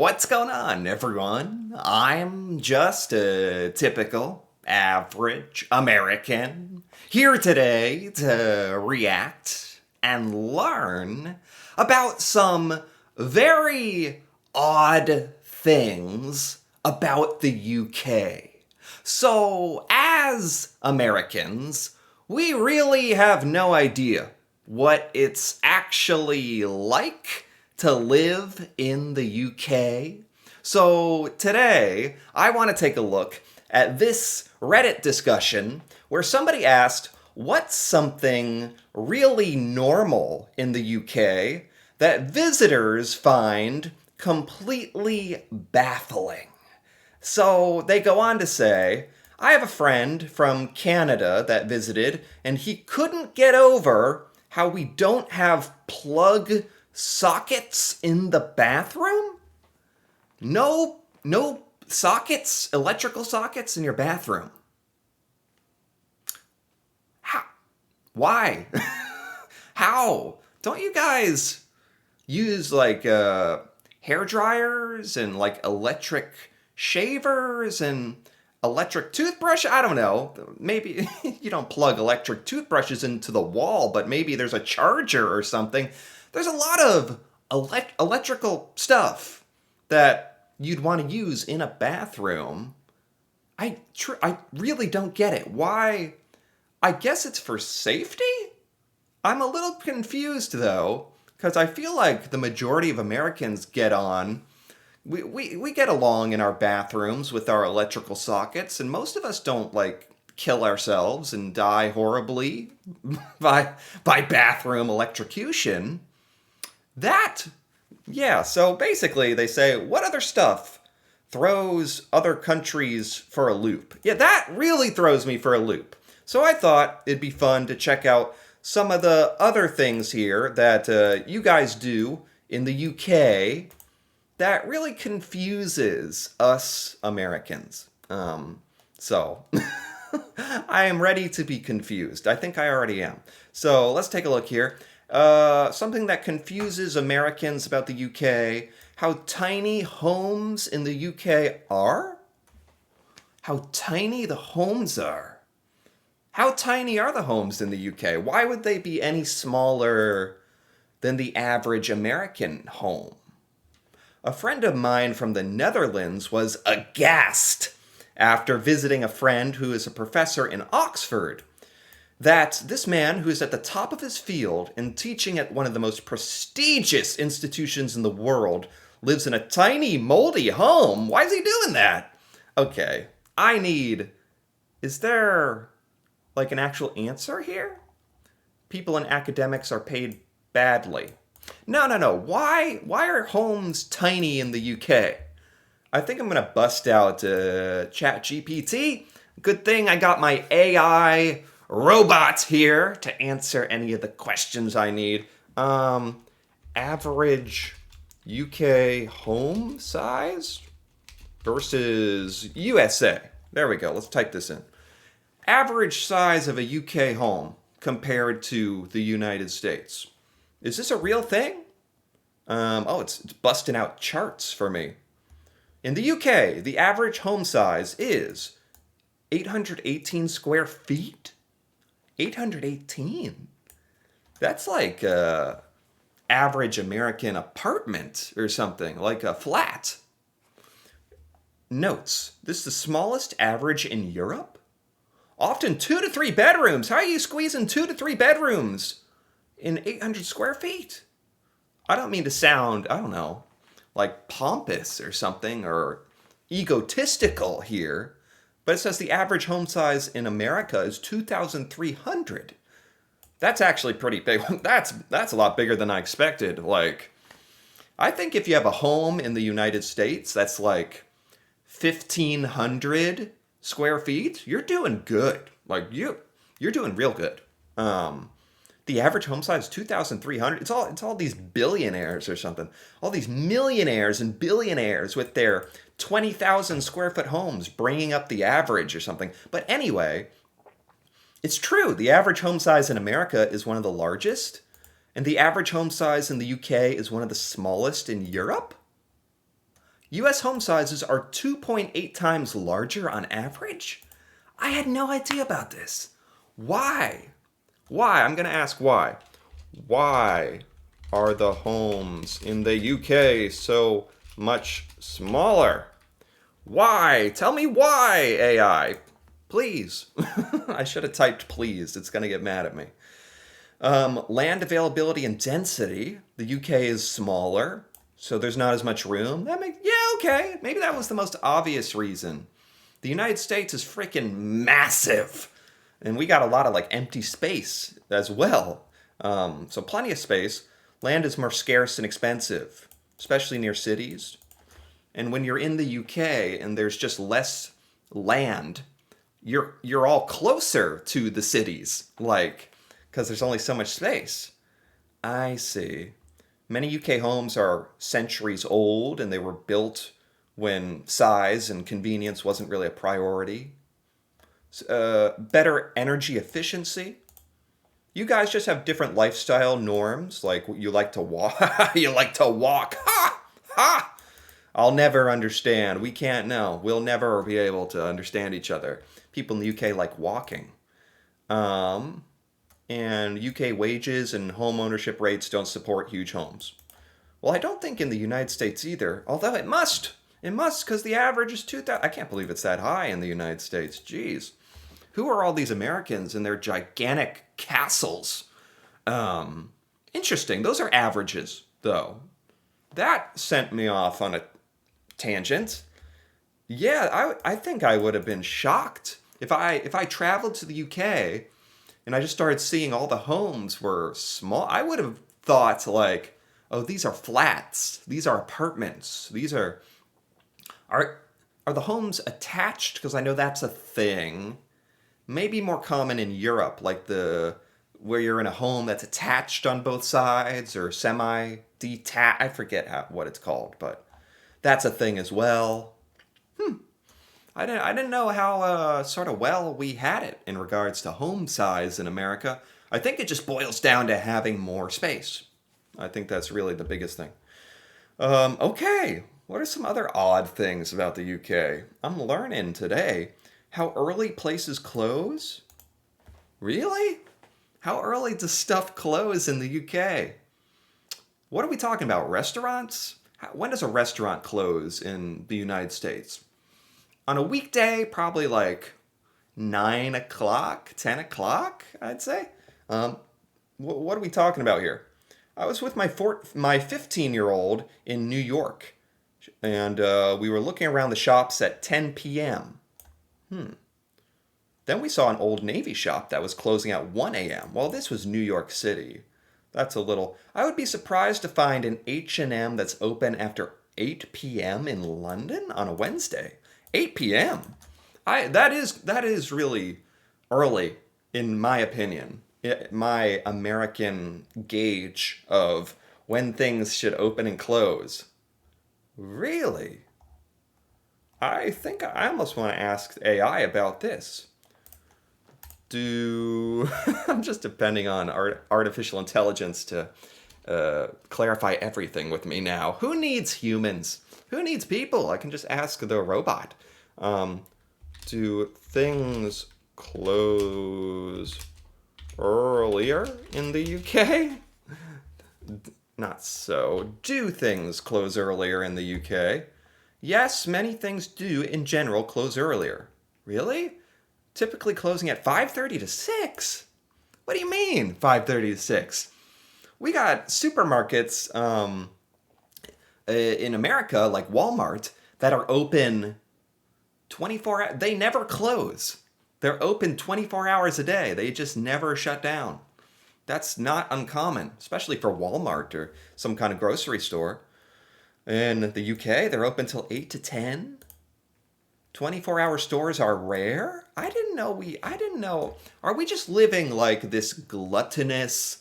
What's going on, everyone? I'm just a typical, average American here today to react and learn about some very odd things about the UK. So, as Americans, we really have no idea what it's actually like to live in the UK. So today, I want to take a look at this Reddit discussion where somebody asked, what's something really normal in the UK that visitors find completely baffling? So they go on to say, I have a friend from Canada that visited, and he couldn't get over how we don't have plug sockets in the bathroom? No sockets, electrical sockets in your bathroom. How? Why? How? Don't you guys use like hair dryers and like electric shavers and electric toothbrush? I don't know. Maybe you don't plug electric toothbrushes into the wall, but maybe there's a charger or something. There's a lot of electrical stuff that you'd want to use in a bathroom. I really don't get it. Why? I guess it's for safety? I'm a little confused though, because I feel like the majority of Americans get on. We get along in our bathrooms with our electrical sockets, and most of us don't like kill ourselves and die horribly by bathroom electrocution. So basically they say, what other stuff throws other countries for a loop? Yeah, that really throws me for a loop. So I thought it'd be fun to check out some of the other things here that you guys do in the UK that really confuses us Americans. So I am ready to be confused. I think I already am. So let's take a look here. Something that confuses Americans about the UK, how tiny homes in the UK are? How tiny the homes are. How tiny are the homes in the UK? Why would they be any smaller than the average American home? A friend of mine from the Netherlands was aghast after visiting a friend who is a professor in Oxford that this man, who is at the top of his field and teaching at one of the most prestigious institutions in the world, lives in a tiny, moldy home. Why is he doing that? Okay, is there like an actual answer here? People in academics are paid badly. No. Why are homes tiny in the UK? I think I'm gonna bust out ChatGPT. Good thing I got my AI robot here to answer any of the questions I need. Average UK home size versus USA. There we go. Let's type this in. Average size of a UK home compared to the United States. Is this a real thing? It's busting out charts for me. In the UK, the average home size is 818 square feet. 818? That's like a average American apartment or something, like a flat. Notes, this is the smallest average in Europe? Often 2 to 3 bedrooms. How are you squeezing 2 to 3 bedrooms in 800 square feet? I don't mean to sound, like pompous or something or egotistical here, but it says the average home size in America is 2,300. That's actually pretty big. That's a lot bigger than I expected. Like, I think if you have a home in the United States that's like 1,500 square feet, you're doing good. Like you're doing real good. The average home size is 2,300. It's all these billionaires or something. All these millionaires and billionaires with their 20,000 square foot homes bringing up the average or something. But anyway, it's true. The average home size in America is one of the largest, and the average home size in the UK is one of the smallest in Europe. US home sizes are 2.8 times larger on average? I had no idea about this. Why? Why? I'm going to ask why. Why are the homes in the UK so much smaller? Why? Tell me why, AI. Please. I should have typed please. It's going to get mad at me. Land availability and density. The UK is smaller, so there's not as much room. Yeah, okay. Maybe that was the most obvious reason. The United States is freaking massive, and we got a lot of like empty space as well. So plenty of space. Land is more scarce and expensive, especially near cities. And when you're in the UK and there's just less land, you're all closer to the cities, like because there's only so much space. I see. Many UK homes are centuries old and they were built when size and convenience wasn't really a priority. Better energy efficiency. You guys just have different lifestyle norms, like you like to walk. You like to walk. Ha! Ha! I'll never understand. We can't know. We'll never be able to understand each other. People in the UK like walking. And UK wages and home ownership rates don't support huge homes. Well, I don't think in the United States either, although it must. It must, because the average is 2,000. I can't believe it's that high in the United States. Jeez. Who are all these Americans and their gigantic castles? Interesting. Those are averages, though. That sent me off on a tangent. Yeah, I think I would have been shocked if I traveled to the UK and I just started seeing all the homes were small. I would have thought like, oh, these are flats. These are apartments. These are the homes attached? Because I know that's a thing. Maybe more common in Europe, like where you're in a home that's attached on both sides or semi-detached. I forget what it's called, but that's a thing as well. I didn't know how sort of well we had it in regards to home size in America. I think it just boils down to having more space. I think that's really the biggest thing. Okay, what are some other odd things about the UK? I'm learning today how early places close. Really? How early does stuff close in the UK? What are we talking about? Restaurants? When does a restaurant close in the United States? On a weekday, probably like 9 o'clock, 10 o'clock, I'd say. What are we talking about here? I was with my 15-year-old in New York, and we were looking around the shops at 10 p.m. Then we saw an Old Navy shop that was closing at 1 a.m. Well, this was New York City. That's a little... I would be surprised to find an H&M that's open after 8 p.m. in London on a Wednesday. 8 p.m. That is really early, in my opinion. My American gauge of when things should open and close. Really? I think I almost want to ask AI about this. I'm just depending on artificial intelligence to clarify everything with me now. Who needs humans? Who needs people? I can just ask the robot. Do things close earlier in the UK? Not so. Do things close earlier in the UK? Yes, many things do in general close earlier. Really? Typically closing at 5:30 to 6. What do you mean 5:30 to 6? We got supermarkets in America, like Walmart, that are open 24 hours. They never close. They're open 24 hours a day. They just never shut down. That's not uncommon, especially for Walmart or some kind of grocery store. In the UK, they're open till 8 to 10. 24-hour stores are rare? I didn't know. Are we just living like this gluttonous,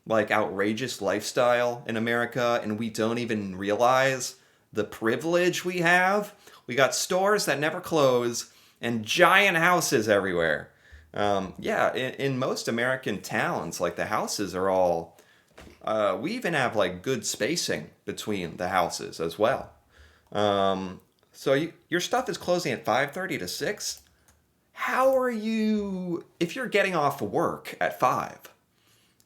like outrageous lifestyle in America and we don't even realize the privilege we have? We got stores that never close and giant houses everywhere. In most American towns, like the houses are all, we even have like good spacing between the houses as well. Your stuff is closing at 5:30 to 6. How are you, if you're getting off work at 5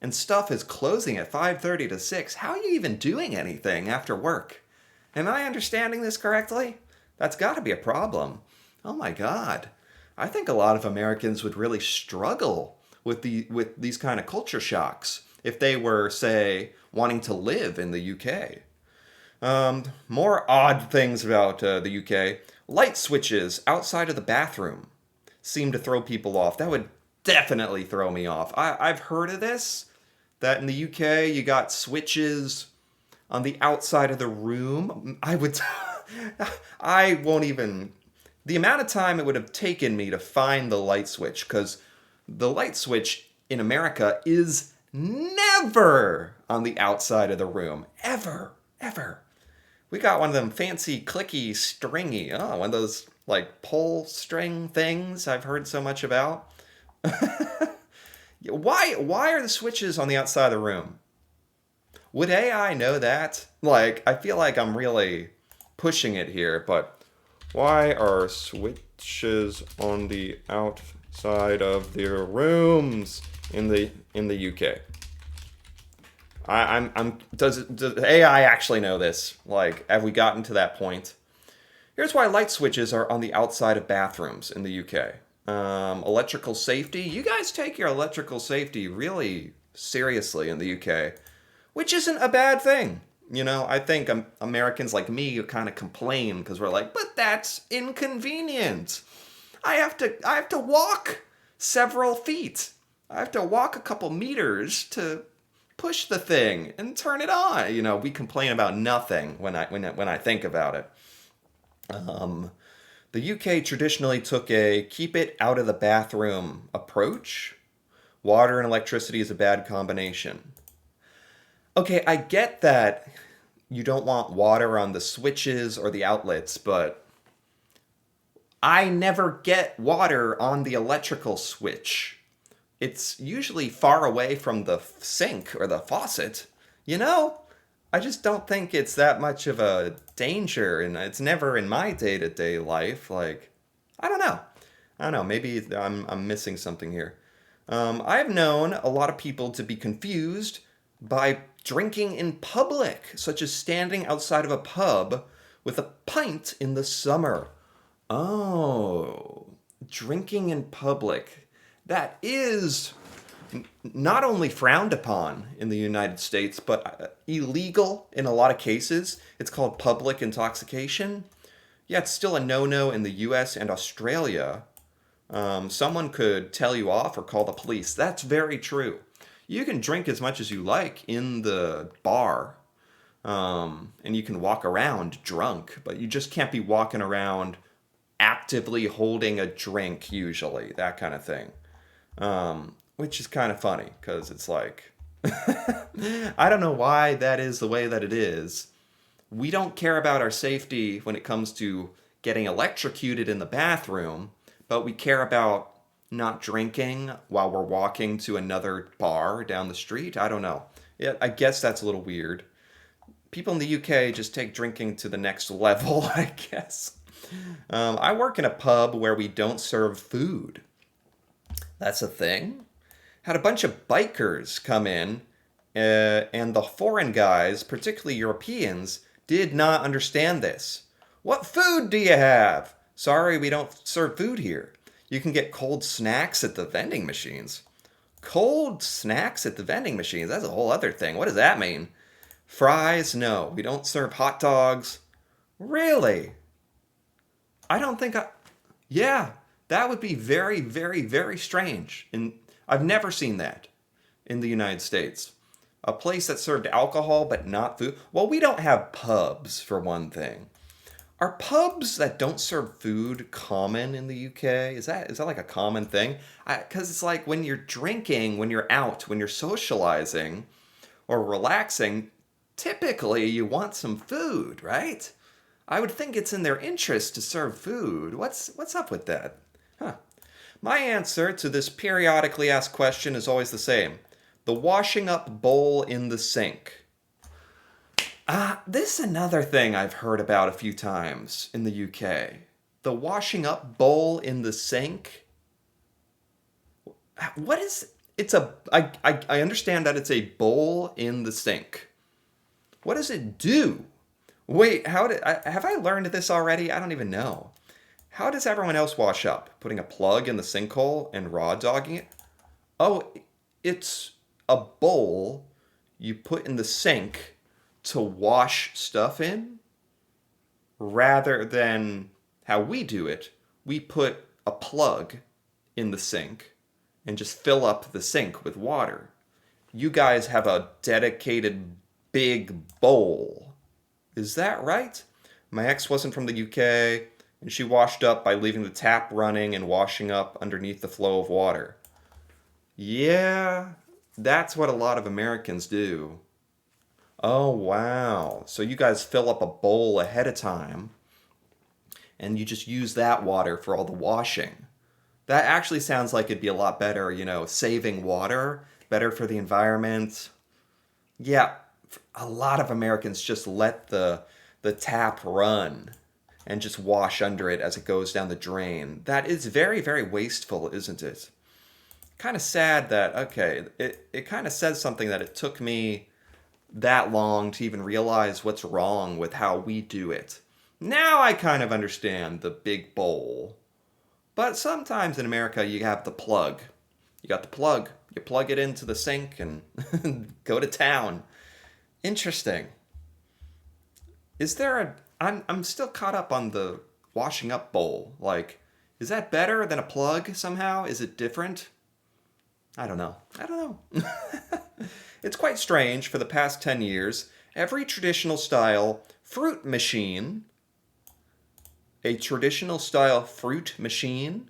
and stuff is closing at 5:30 to 6, how are you even doing anything after work? Am I understanding this correctly? That's got to be a problem. Oh my God. I think a lot of Americans would really struggle with these kind of culture shocks if they were, say, wanting to live in the UK. More odd things about the UK. Light switches outside of the bathroom seem to throw people off. That would definitely throw me off. I've heard of this, that in the UK you got switches on the outside of the room. I won't even, the amount of time it would have taken me to find the light switch, because the light switch in America is never on the outside of the room. Ever. Ever. We got one of them fancy, clicky, stringy, one of those like pull string things I've heard so much about. Why are the switches on the outside of the room? Would AI know that? Like, I feel like I'm really pushing it here, but why are switches on the outside of their rooms in the UK? Does AI actually know this? Like, have we gotten to that point? Here's why light switches are on the outside of bathrooms in the UK. Electrical safety. You guys take your electrical safety really seriously in the UK, which isn't a bad thing. You know, I think Americans like me kind of complain because we're like, but that's inconvenient. I have to walk several feet. I have to walk a couple meters to push the thing and turn it on. You know, we complain about nothing when I think about it. The UK traditionally took a keep it out of the bathroom approach. Water and electricity is a bad combination. Okay, I get that you don't want water on the switches or the outlets, but I never get water on the electrical switch. It's usually far away from the sink or the faucet. You know? I just don't think it's that much of a danger, and it's never in my day-to-day life. Like, I don't know. I don't know. Maybe I'm missing something here. I've known a lot of people to be confused by drinking in public, such as standing outside of a pub with a pint in the summer. Oh, drinking in public. That is not only frowned upon in the United States, but illegal in a lot of cases. It's called public intoxication. Yeah, it's still a no-no in the US and Australia. Someone could tell you off or call the police. That's very true. You can drink as much as you like in the bar, and you can walk around drunk, but you just can't be walking around actively holding a drink, usually, that kind of thing. Which is kind of funny because it's like, I don't know why that is the way that it is. We don't care about our safety when it comes to getting electrocuted in the bathroom, but we care about not drinking while we're walking to another bar down the street. I don't know. Yeah, I guess that's a little weird. People in the UK just take drinking to the next level, I guess. I work in a pub where we don't serve food. That's a thing. Had a bunch of bikers come in, and the foreign guys, particularly Europeans, did not understand this. What food do you have? Sorry, we don't serve food here. You can get cold snacks at the vending machines. Cold snacks at the vending machines? That's a whole other thing. What does that mean? Fries? No. We don't serve hot dogs. Really? I don't think I. Yeah, that would be very, very, very strange. And I've never seen that in the United States. A place that served alcohol but not food. Well, we don't have pubs, for one thing. Are pubs that don't serve food common in the UK? Is that like a common thing? Because it's like when you're drinking, when you're out, when you're socializing or relaxing, typically you want some food, right? I would think it's in their interest to serve food. What's up with that? Huh. My answer to this periodically asked question is always the same. The washing up bowl in the sink. This is another thing I've heard about a few times in the UK. The washing up bowl in the sink. What is it's a I understand that it's a bowl in the sink. What does it do? Wait, have I learned this already? I don't even know. How does everyone else wash up? Putting a plug in the sinkhole and raw dogging it? Oh, it's a bowl you put in the sink to wash stuff in rather than how we do it. We put a plug in the sink and just fill up the sink with water. You guys have a dedicated big bowl. Is that right? My ex wasn't from the UK, and she washed up by leaving the tap running and washing up underneath the flow of water. Yeah, that's what a lot of Americans do. Oh, wow. So you guys fill up a bowl ahead of time, and you just use that water for all the washing. That actually sounds like it'd be a lot better, saving water, better for the environment. Yeah, a lot of Americans just let the tap run and just wash under it as it goes down the drain. That is very, very wasteful, isn't it? Kind of sad that, okay, it kind of says something that it took me that long to even realize what's wrong with how we do it. Now I kind of understand the big bowl. But sometimes in America you have the plug. You got the plug. You plug it into the sink and go to town. Interesting. Is there a I'm still caught up on the washing up bowl. Like, is that better than a plug somehow? Is it different? I don't know. I don't know. It's quite strange. For the past 10 years, every traditional style fruit machine, a traditional style fruit machine?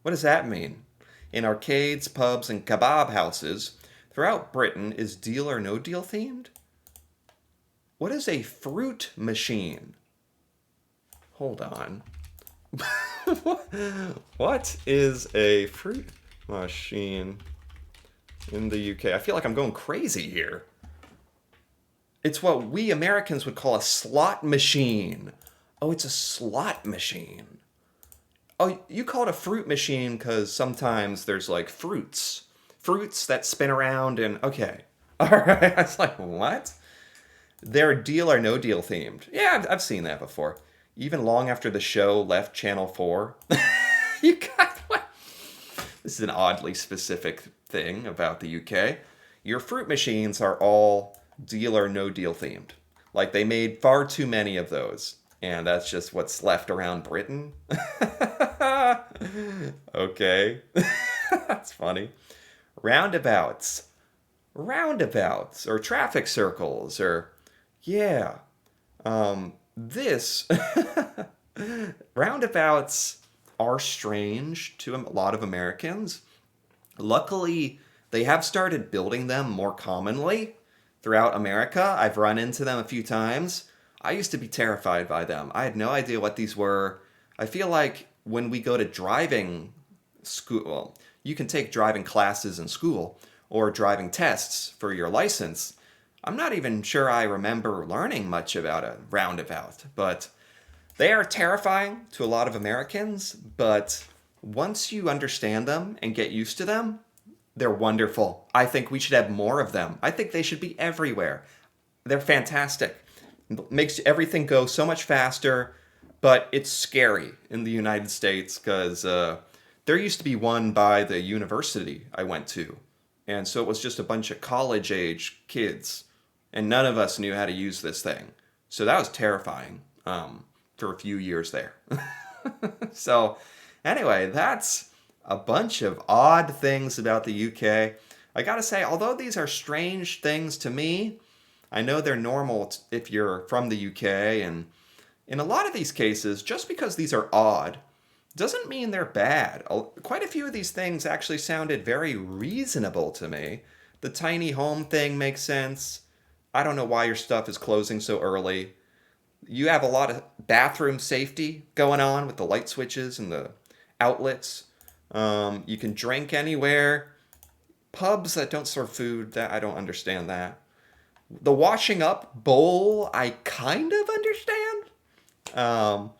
What does that mean? In arcades, pubs, and kebab houses throughout Britain is Deal or No Deal themed? What is a fruit machine? Hold on. What is a fruit machine in the UK? I feel like I'm going crazy here. It's what we Americans would call a slot machine. Oh, it's a slot machine. Oh, you call it a fruit machine because sometimes there's like fruits that spin around and okay. All right. I was like, what? They're Deal or No Deal themed. Yeah, I've seen that before. Even long after the show left Channel 4. You got what? This is an oddly specific thing about the UK. Your fruit machines are all Deal or No Deal themed. Like they made far too many of those. And that's just what's left around Britain. Okay. That's funny. Roundabouts. Roundabouts or traffic circles or yeah. This roundabouts are strange to a lot of Americans. Luckily, they have started building them more commonly throughout America. I've run into them a few times. I used to be terrified by them. I had no idea what these were. I feel like when we go to driving school, well, you can take driving classes in school or driving tests for your license. I'm not even sure I remember learning much about a roundabout, but they are terrifying to a lot of Americans, but once you understand them and get used to them, they're wonderful. I think we should have more of them. I think they should be everywhere. They're fantastic. It makes everything go so much faster, but it's scary in the United States because there used to be one by the university I went to. And so it was just a bunch of college-age kids, and none of us knew how to use this thing. So that was terrifying for a few years there. So anyway, that's a bunch of odd things about the UK. I gotta say, although these are strange things to me, I know they're normal if you're from the UK, and in a lot of these cases, just because these are odd doesn't mean they're bad. Quite a few of these things actually sounded very reasonable to me. The tiny home thing makes sense. I don't know why your stuff is closing so early. You have a lot of bathroom safety going on with the light switches and the outlets. You can drink anywhere. Pubs that don't serve food, that I don't understand that. The washing up bowl, I kind of understand. Um,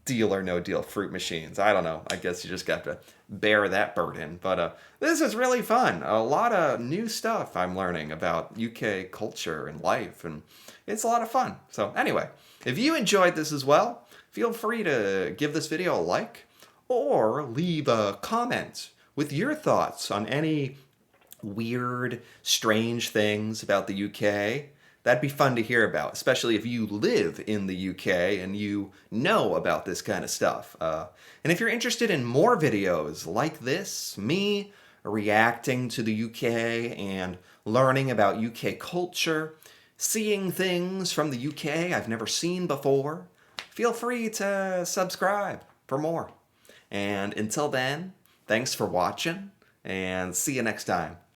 Deal or no deal fruit machines. I don't know. I guess you just got to bear that burden. But this is really fun. A lot of new stuff I'm learning about UK culture and life, and it's a lot of fun. So anyway, if you enjoyed this as well, feel free to give this video a like or leave a comment with your thoughts on any weird, strange things about the UK. That'd be fun to hear about, especially if you live in the UK and you know about this kind of stuff. And if you're interested in more videos like this, me reacting to the UK and learning about UK culture, seeing things from the UK I've never seen before, feel free to subscribe for more. And until then, thanks for watching and see you next time.